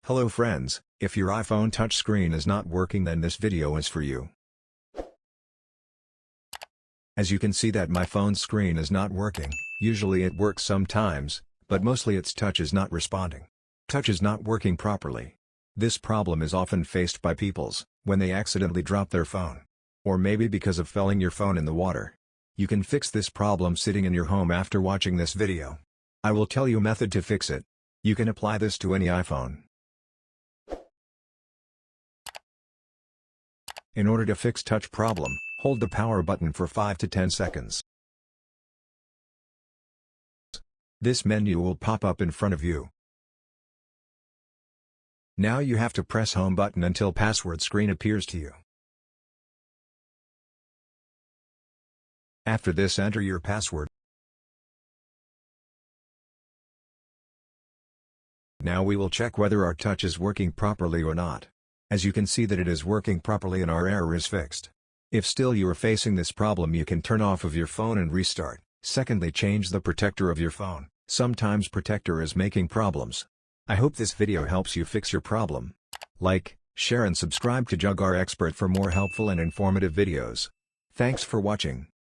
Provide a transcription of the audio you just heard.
Hello friends, if your iPhone touchscreen is not working, then this video is for you. As you can see that my phone screen is not working. Usually it works sometimes, but mostly its touch is not responding. Touch is not working properly. This problem is often faced by peoples when they accidentally drop their phone. Or maybe because of falling your phone in the water. You can fix this problem sitting in your home after watching this video. I will tell you a method to fix it. You can apply this to any iPhone. In order to fix touch problem, hold the power button for 5 to 10 seconds. This menu will pop up in front of you. Now you have to press home button until password screen appears to you. After this, enter your password. Now we will check whether our touch is working properly or not. As you can see that it is working properly and our error is fixed. If still you are facing this problem, you can turn off of your phone and restart. Secondly, change the protector of your phone. Sometimes protector is making problems. I hope this video helps you fix your problem. Like, share and subscribe to Jug Our Expert for more helpful and informative videos. Thanks for watching.